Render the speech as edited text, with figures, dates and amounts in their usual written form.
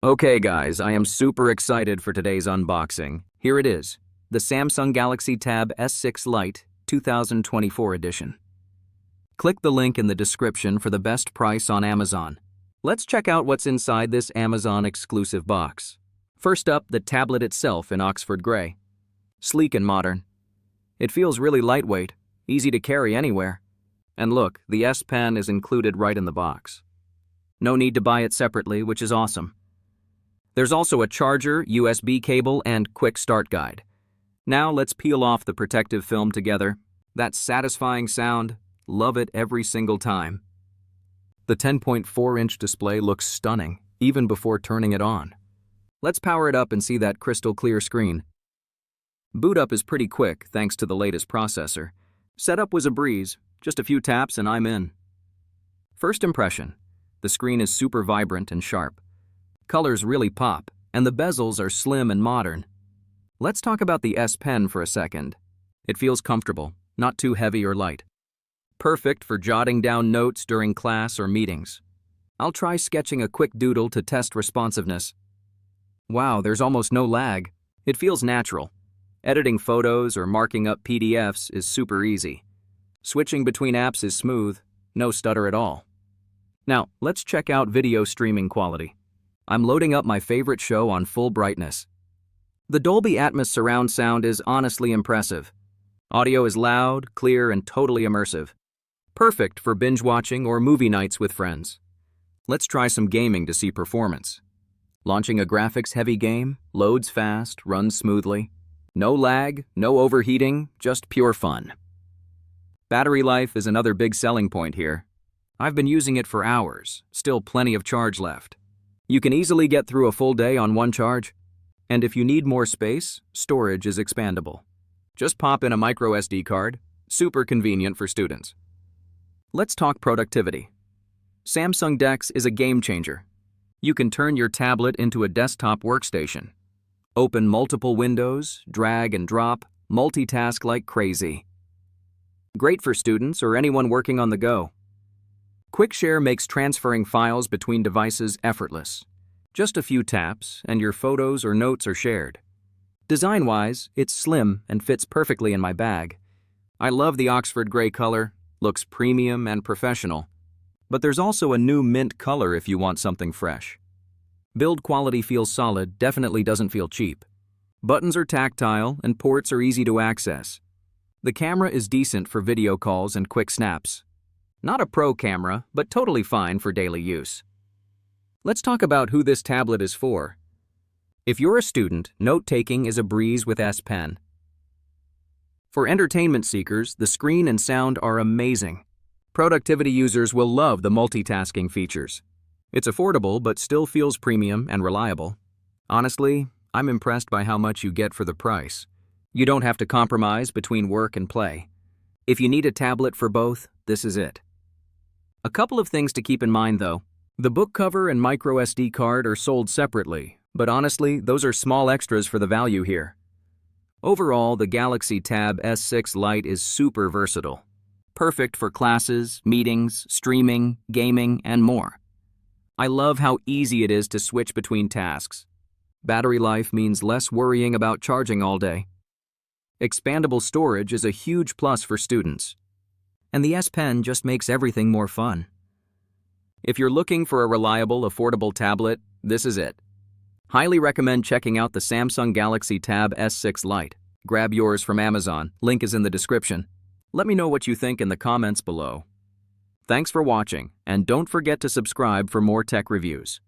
Okay guys, I am super excited for today's unboxing. Here it is, the Samsung Galaxy Tab S6 Lite 2024 edition. Click the link in the description for the best price on Amazon. Let's check out what's inside this Amazon exclusive box. First up, the tablet itself in Oxford Grey. Sleek and modern. It feels really lightweight, easy to carry anywhere. And look, the S Pen is included right in the box. No need to buy it separately, which is awesome. There's also a charger, USB cable, and quick start guide. Now let's peel off the protective film together. That satisfying sound, love it every single time. The 10.4-inch display looks stunning, even before turning it on. Let's power it up and see that crystal clear screen. Boot up is pretty quick thanks to the latest processor. Setup was a breeze, just a few taps and I'm in. First impression, the screen is super vibrant and sharp. Colors really pop, and the bezels are slim and modern. Let's talk about the S Pen for a second. It feels comfortable, not too heavy or light. Perfect for jotting down notes during class or meetings. I'll try sketching a quick doodle to test responsiveness. Wow, there's almost no lag. It feels natural. Editing photos or marking up PDFs is super easy. Switching between apps is smooth, no stutter at all. Now, let's check out video streaming quality. I'm loading up my favorite show on full brightness. The Dolby Atmos surround sound is honestly impressive. Audio is loud, clear, and totally immersive. Perfect for binge watching or movie nights with friends. Let's try some gaming to see performance. Launching a graphics-heavy game, loads fast, runs smoothly. No lag, no overheating, just pure fun. Battery life is another big selling point here. I've been using it for hours, still plenty of charge left. You can easily get through a full day on one charge. And if you need more space, storage is expandable. Just pop in a micro SD card, super convenient for students. Let's talk productivity. Samsung DeX is a game changer. You can turn your tablet into a desktop workstation. Open multiple windows, drag and drop, multitask like crazy. Great for students or anyone working on the go. Quick Share makes transferring files between devices effortless. Just a few taps, and your photos or notes are shared. Design-wise, it's slim and fits perfectly in my bag. I love the Oxford Grey color, looks premium and professional. But there's also a new mint color if you want something fresh. Build quality feels solid, definitely doesn't feel cheap. Buttons are tactile, and ports are easy to access. The camera is decent for video calls and quick snaps. Not a pro camera, but totally fine for daily use. Let's talk about who this tablet is for. If you're a student, note-taking is a breeze with S Pen. For entertainment seekers, the screen and sound are amazing. Productivity users will love the multitasking features. It's affordable, but still feels premium and reliable. Honestly, I'm impressed by how much you get for the price. You don't have to compromise between work and play. If you need a tablet for both, this is it. A couple of things to keep in mind though. The book cover and micro SD card are sold separately, but honestly, those are small extras for the value here. Overall, the Galaxy Tab S6 Lite is super versatile. Perfect for classes, meetings, streaming, gaming, and more. I love how easy it is to switch between tasks. Battery life means less worrying about charging all day. Expandable storage is a huge plus for students. And the S Pen just makes everything more fun. If you're looking for a reliable, affordable tablet, this is it. Highly recommend checking out the Samsung Galaxy Tab S6 Lite. Grab yours from Amazon, link is in the description. Let me know what you think in the comments below. Thanks for watching, and don't forget to subscribe for more tech reviews.